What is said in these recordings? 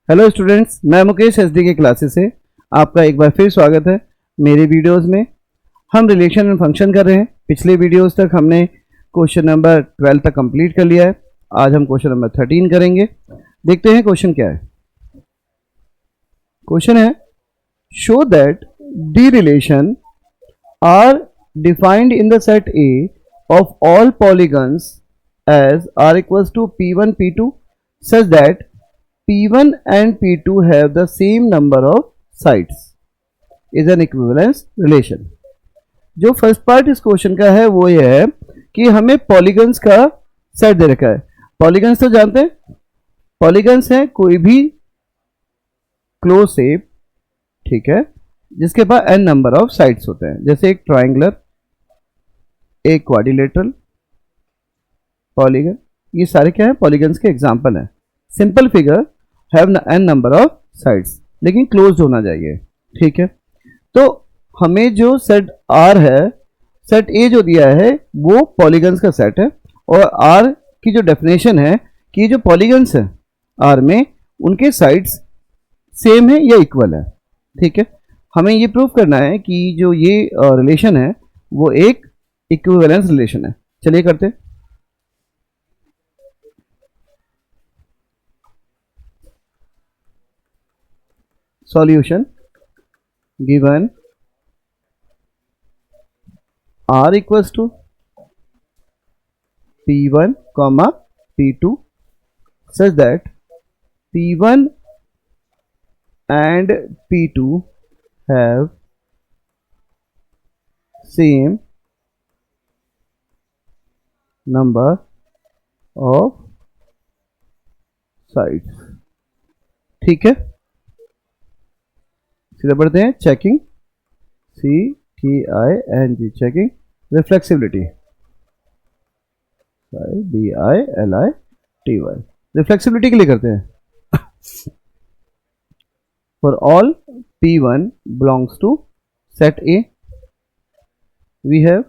Hello students, मैं Mukesh SD के classes से आपका एक बार फिर स्वागत है। मेरी वीडियोस में हम रिलेशन एंड फंक्शन कर रहे हैं। पिछले वीडियोस तक हमने क्वेश्चन नंबर 12 तक कंप्लीट कर लिया है। आज हम क्वेश्चन नंबर 13 करेंगे। देखते हैं क्वेश्चन क्या है। क्वेश्चन है, show that the relation are defined in the set A of all polygons as R equals to P1 P2 such that P1 and P2 have the same number of sides is an equivalence relation। जो first part इस question का है वो ये है कि हमें polygons का सेट दे रखा है। पॉलीगन्स तो जानते हैं, पॉलीगन्स है कोई भी क्लोज शेप, ठीक है, जिसके पास n नंबर ऑफ साइड्स होते हैं। जैसे एक ट्राइंगुलर, एक क्वाड्रिलेटरल, पॉलीगन, ये सारे क्या है, पॉलीगन्स के एग्जांपल हैं। Simple figure have n number of sides, लेकिन क्लोज होना चाहिए, ठीक है। तो हमें जो सेट R है, सेट A जो दिया है वो पॉलीगन्स का सेट है, और R की जो डेफिनेशन है कि जो पॉलीगन्स है R में उनके साइड्स सेम है या इक्वल है, ठीक है। हमें ये प्रूव करना है कि जो ये रिलेशन है वो एक इक्विवेलेंस रिलेशन है। चलिए करते हैं। Solution given R equals to P1 comma P2 such that P1 and P2 have same number of sides, ठीक है। सीधे बढ़ते हैं। Checking, CTING, checking reflexibility, BILITY, reflexibility के लिए करते हैं। For all P1 belongs to set A, we have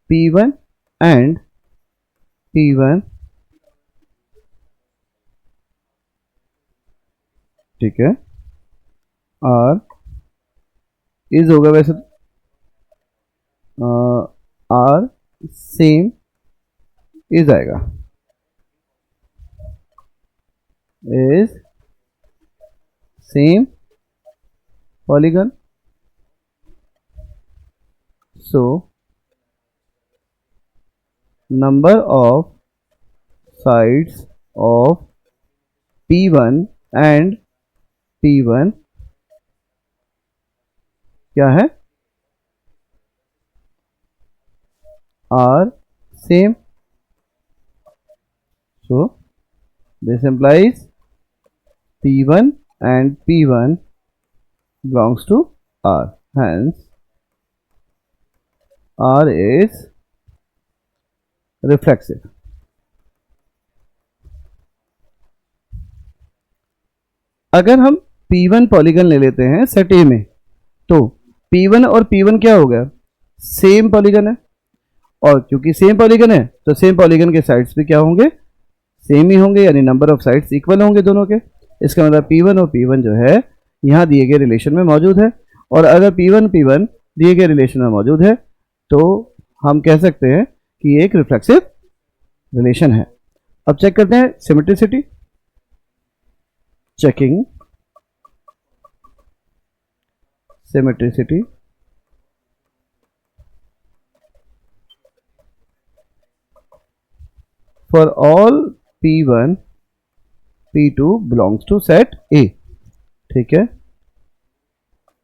P1 and P1, ठीक है। R इज होगा वैसे R सेम इज आएगा, is same polygon, so number of sides of P1 and P1 क्या है, are same. So this implies P1 and P1 belongs to R, hence R is reflexive। अगर हम P1 polygon ले लेते हैं set A में, तो P1 और P1 क्या हो गया, सेम पॉलीगन है, और क्योंकि सेम पॉलीगन है तो सेम पॉलीगन के साइड्स भी क्या होंगे, सेम ही होंगे, यानी नंबर ऑफ साइड्स इक्वल होंगे दोनों के। इसका मतलब P1 और P1 जो है यहाँ दिए गए रिलेशन में मौजूद है, और अगर P1 P1 दिए गए रिलेशन में मौजूद है तो हम कह सकते हैं कि ये एक रिफ्लेक्सिव रिलेशन है। अब चेक करते हैं symmetricity. Checking symmetricity, for all P1 P2 belongs to set A, ठीक है।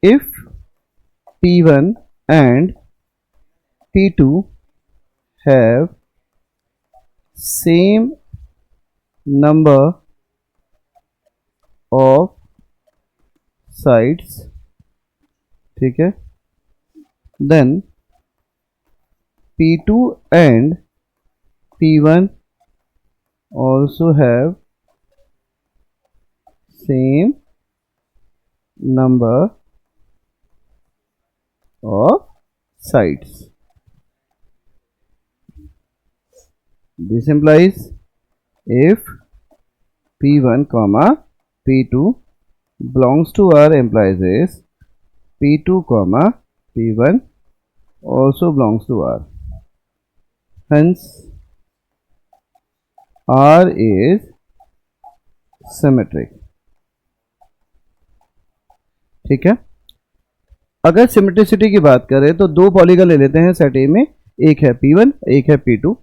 If P1 and P2 have same number of sides, ठीक है, then P2 and P1 also have same number of sides। This implies if P1 comma P2 belongs to R implies is P2 comma P1 also belongs to R. Hence R is symmetric. ठीक है, अगर symmetricity की बात करें तो दो polygon ले लेते हैं सेट ए में, एक है P1 एक है P2।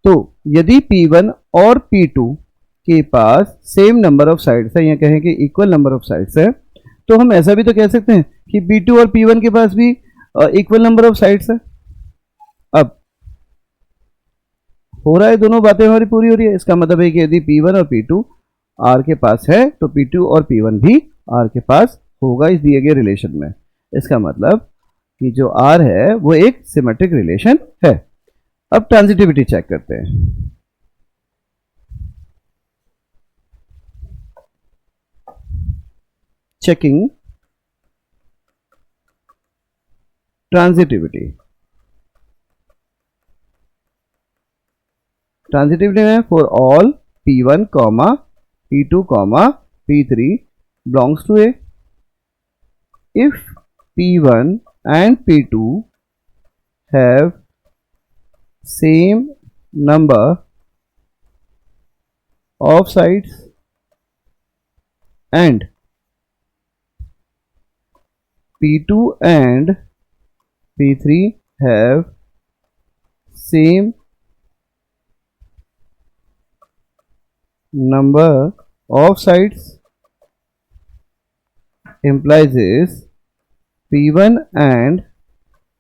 तो यदि P1 और P2 के पास सेम नंबर ऑफ साइड्स है या कहें कि इक्वल नंबर ऑफ साइड्स है, तो हम ऐसा भी तो कह सकते हैं कि P2 और P1 के पास भी इक्वल नंबर ऑफ साइड्स है। अब हो रहा है, दोनों बातें हमारी पूरी हो रही है। इसका मतलब है कि यदि P1 और P2 R के पास है तो P2 और P1 भी R के पास होगा इस दिए गए रिलेशन में। इसका मतलब कि जो R है वो एक सिमेट्रिक रिलेशन है। अब ट्रांजिटिविटी चेक करते हैं। Checking transitivity. ट्रांजिटिविटी में for all P1 comma P2 comma P3 belongs to A, if P1 and P2 have same number of sides and P2 and P3 have same number of sides implies is P1 and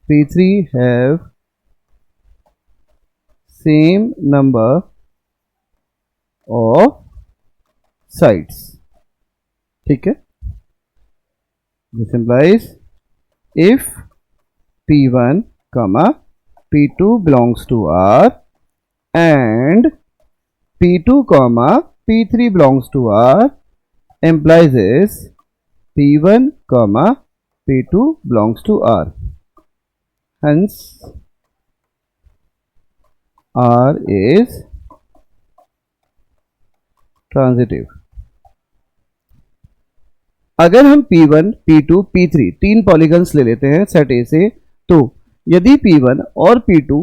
P3 have same number of sides। ठीक है, this implies if P1 comma P2 belongs to R and P2 comma P3 belongs to R implies is P1 comma P2 belongs to R. Hence R is transitive। अगर हम P1, P2, P3 तीन polygons ले लेते हैं set ए से, तो यदि P1 और P2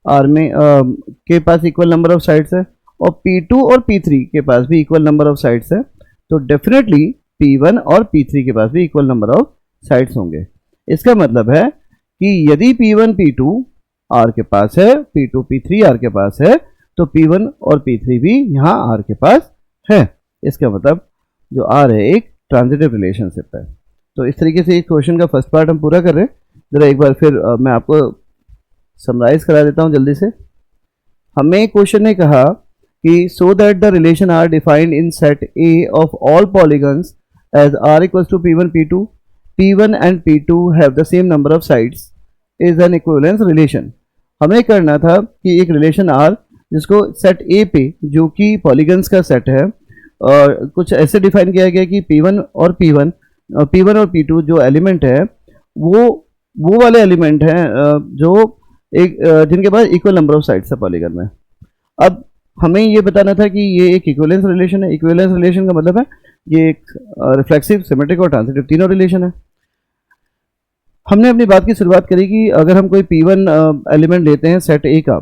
R में के पास इक्वल नंबर ऑफ साइड्स है और P2 और P3 के पास भी इक्वल नंबर ऑफ साइड्स है, तो डेफिनेटली P1 और P3 के पास भी इक्वल नंबर ऑफ साइड्स होंगे। इसका मतलब है कि यदि P1 P2 R के पास है, P2 P3 R के पास है, तो P1 और P3 भी यहाँ R के पास है। इसका मतलब जो R है एक ट्रांजिटिव रिलेशनशिप है। तो इस तरीके से इस क्वेश्चन का फर्स्ट पार्ट हम पूरा कर रहे हैं। जरा एक बार फिर मैं आपको समराइज करा देता हूँ जल्दी से। हमें क्वेश्चन ने कहा कि so that the relation are defined in set A of all polygons as R equals to P1 P2, P1 and P2 have the same number of sides is an equivalence relation. हमें करना था कि एक relation R जिसको set A पे जो कि polygons का सेट है और कुछ ऐसे डिफाइन किया गया कि P1 और P2 जो एलिमेंट है वो वाले एलिमेंट हैं जो एक जिनके पास इक्वल नंबर ऑफ साइड्स है पॉलीगन में। अब हमें ये बताना था कि ये एक इक्विवेलेंस रिलेशन है। इक्विवेलेंस रिलेशन का मतलब है ये एक रिफ्लेक्सिव, सिमेट्रिक और ट्रांजिटिव तीनों रिलेशन है। हमने अपनी बात की शुरुआत करी कि अगर हम कोई P1 एलिमेंट लेते हैं सेट ए का,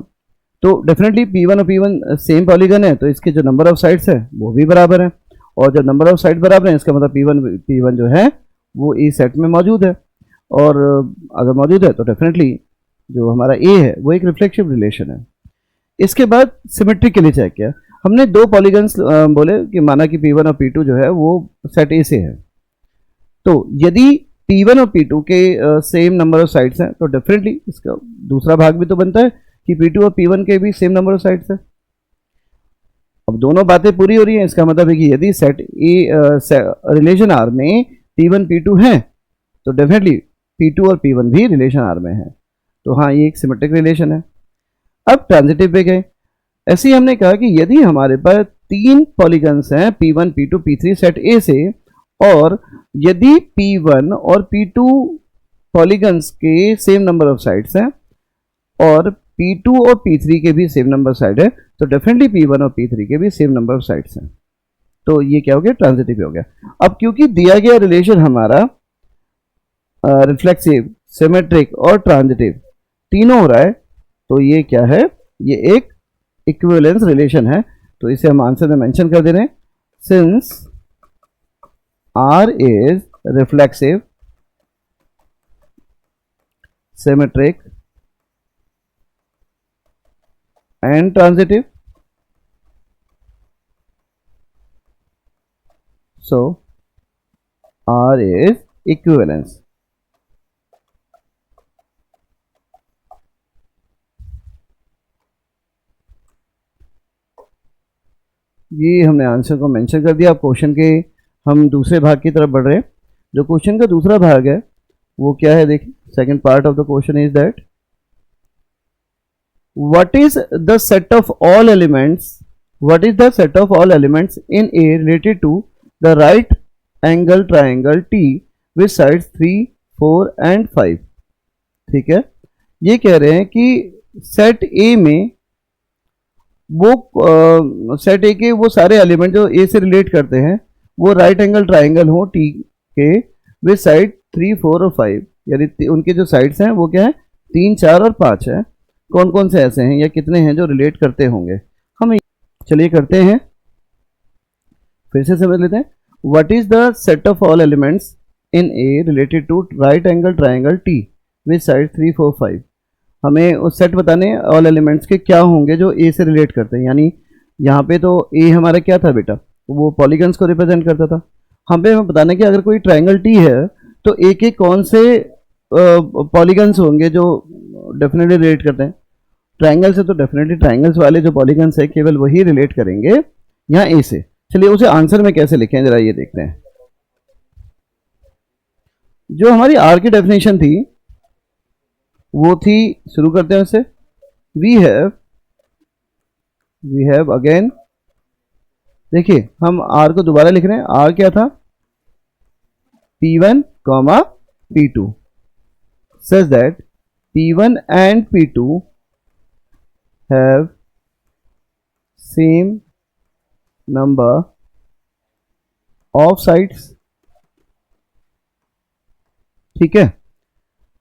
तो डेफिनेटली P1 और P1 सेम पॉलीगन है, तो इसके जो नंबर ऑफ साइड्स है वो भी बराबर है। और जब नंबर ऑफ साइड बराबर है इसका मतलब P1 जो है वो इस सेट में मौजूद है, और अगर मौजूद है तो डेफिनेटली जो हमारा ए है वो एक रिफ्लेक्सिव रिलेशन है। इसके बाद सिमेट्री के लिए चेक किया हमने, दो पॉलीगन्स बोले कि माना कि P1 और P2 जो है वो सेट ए से है। तो यदि P1 और P2 के सेम नंबर ऑफ साइड्स हैं तो डेफिनेटली इसका दूसरा भाग भी तो बनता है कि P2 और P1 के भी सेम नंबर ऑफ साइड्स है। अब दोनों बातें पूरी हो रही हैं। इसका मतलब है कि यदि सेट ए रिलेशन आर में P1 P2 हैं तो डेफिनेटली P2 और P1 भी रिलेशन आर में है। तो हाँ, ये एक सिमेट्रिक रिलेशन है। अब ट्रांजिटिव पे गए। ऐसे ही हमने कहा कि यदि हमारे पास तीन पॉलीगन्स हैं P1 P2 P3 सेट ए से, और यदि P1 और P2 पॉलीगन्स के सेम नंबर ऑफ साइड्स हैं और P2 और P3 के भी सेम नंबर साइड है, तो डेफिनेटली P1 और P3 के भी सेम नंबर ऑफ साइड्स हैं। तो ये क्या हो गया, ट्रांजिटिव हो गया। अब क्योंकि दिया गया रिलेशन हमारा रिफ्लेक्सिव, सिमेट्रिक और ट्रांजिटिव तीनों हो रहा है, तो ये क्या है, ये एक इक्विवेलेंस रिलेशन है। तो इसे हम आंसर में मेंशन कर दे रहे हैं, since R is reflexive, symmetric and transitive, so R is equivalence। ये हमने आंसर को मेंशन कर दिया। अब क्वेश्चन के हम दूसरे भाग की तरफ बढ़ रहे हैं। जो क्वेश्चन का दूसरा भाग है वो क्या है, देखिए second part of the question is that what is the set of all elements, what is the set of all elements in A related to the right angle triangle T with sides 3, 4 and 5। ठीक है, ये कह रहे हैं कि set ए में वो set ए के वो सारे एलिमेंट जो ए से रिलेट करते हैं वो राइट एंगल ट्राइंगल हो टी के विद साइड 3, 4 और 5, यानी उनके जो साइड्स हैं वो क्या है, 3, 4 और 5 है। कौन कौन से ऐसे हैं या कितने हैं जो रिलेट करते होंगे, हम चलिए करते हैं, फिर से समझ लेते हैं। What is the set of all elements in A related to right angle triangle T with side 3, 4, 5। हमें उस सेट बताने ऑल एलिमेंट्स के क्या होंगे जो ए से रिलेट करते हैं, यानी यहाँ पे तो ए हमारा क्या था बेटा, वो पॉलीगन्स को रिप्रेजेंट करता था। हमें बताना कि अगर कोई ट्राइंगल टी है तो ए के कौन से पॉलीगन्स होंगे जो डेफिनेटली रिलेट करते हैं। ट्राइंगल से तो डेफिनेटली ट्राइंगल्स वाले जो पॉलीगन्स है केवल वही रिलेट करेंगे यहाँ ए से। चलिए उसे आंसर में कैसे लिखें जरा ये देखते हैं। जो हमारी आर की डेफिनेशन थी वो थी, शुरू करते हैं उससे, वी हैव अगेन, देखिए हम आर को दोबारा लिख रहे हैं। आर क्या था, P1, P2 such that P1 and P2 have same number of sides। ठीक है,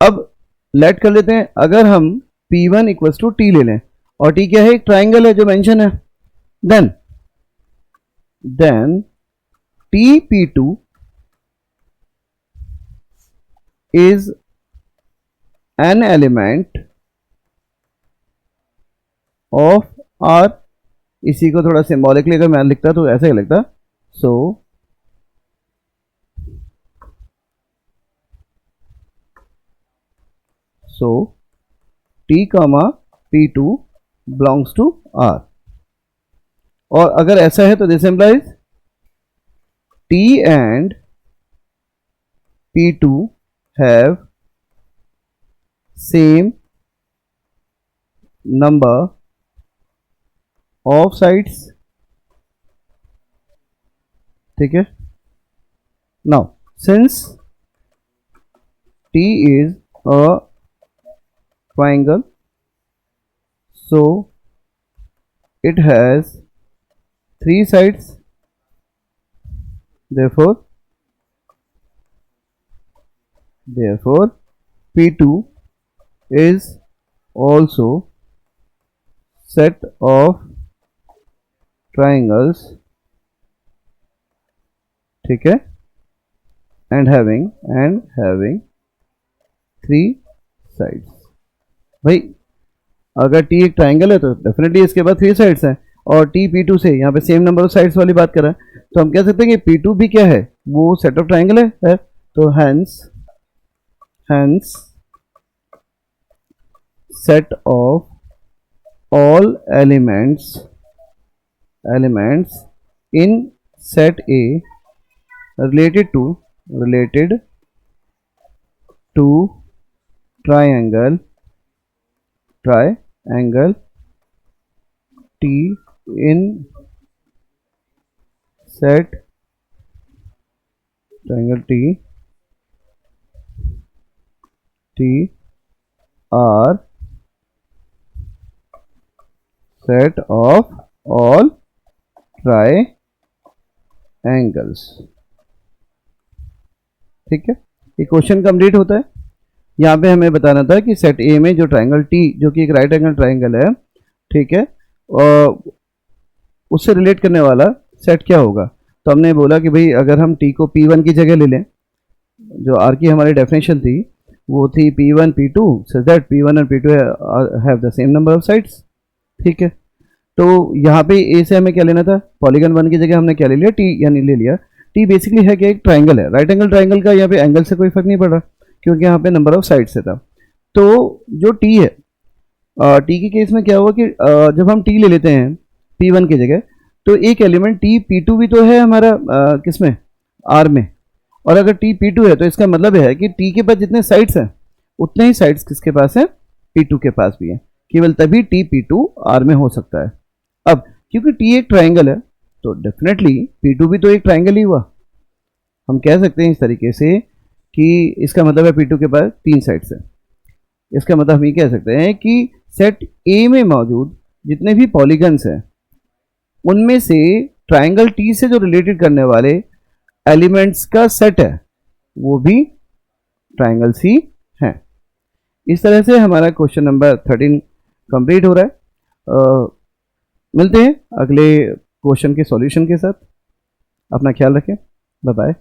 अब लेट कर लेते हैं, अगर हम P1 इक्वल्स टू टी ले लें और टी क्या है, एक ट्राइंगल है जो मेंशन है, then TP2 is an element of R। इसी को थोड़ा सिंबॉलिकली अगर मैं लिखता तो ऐसे ही लिखता, सो T, P2 belongs to R। और अगर ऐसा है तो this implies T and P2 have same number of sides। ठीक है, now since T is a triangle, so it has 3 sides, therefore P2 is also set of triangles। ठीक है, and having 3 sides। भाई अगर T एक triangle है तो definitely इसके बाद 3 साइड्स हैं, और T P2 से यहाँ पे सेम नंबर ऑफ साइड्स वाली बात कर रहा है, तो हम कह सकते हैं कि P2 भी क्या है, वो सेट ऑफ ट्राइंगल है। तो hence set of all elements in set A related to triangle T in set triangle T are set of all triangles. ठीक है, ये क्वेश्चन कंप्लीट होता है। यहाँ पे हमें बताना था कि सेट ए में जो ट्राइंगल टी, जो कि एक राइट एंगल ट्राइंगल है, ठीक है, और उससे रिलेट करने वाला सेट क्या होगा। तो हमने बोला कि भाई अगर हम टी को P1 की जगह ले लें, जो आर की हमारी डेफिनेशन थी वो थी P1 P2 such that P1 और P2 have the same number of sides. ठीक है, तो यहाँ पे ए से हमें क्या लेना था, पॉलीगन 1 की जगह हमने क्या ले लिया, टी, यानी ले लिया टी बेसिकली है कि एक ट्राइंगल है, राइट एंगल ट्राइंगल का यहाँ पे एंगल से कोई फर्क नहीं पड़ रहा क्योंकि यहाँ पे नंबर ऑफ साइड से था। तो जो टी है, टी के केस में क्या हुआ कि जब हम टी ले लेते हैं P1 की जगह, तो एक एलिमेंट टी P2 भी तो है हमारा किसमें, आर में, और अगर टी P2 है तो इसका मतलब है कि टी के पास जितने साइड्स हैं उतने ही साइड्स किसके पास है, P2 के पास भी है। केवल तभी टी P2 आर में हो सकता है। अब क्योंकि टी एक ट्राइंगल है तो डेफिनेटली P2 भी तो एक ट्राइंगल ही हुआ। हम कह सकते हैं इस तरीके से कि इसका मतलब है P2 के पास 3 साइड्स है। इसका मतलब हम ये कह सकते हैं कि सेट ए में मौजूद जितने भी पॉलीगन्स हैं उनमें से ट्राइंगल टी से जो रिलेटेड करने वाले एलिमेंट्स का सेट है वो भी ट्राइंगल्स ही हैं। इस तरह से हमारा क्वेश्चन नंबर 13 कंप्लीट हो रहा है। मिलते हैं अगले क्वेश्चन के सॉल्यूशन के साथ। अपना ख्याल रखें, बाय बाय।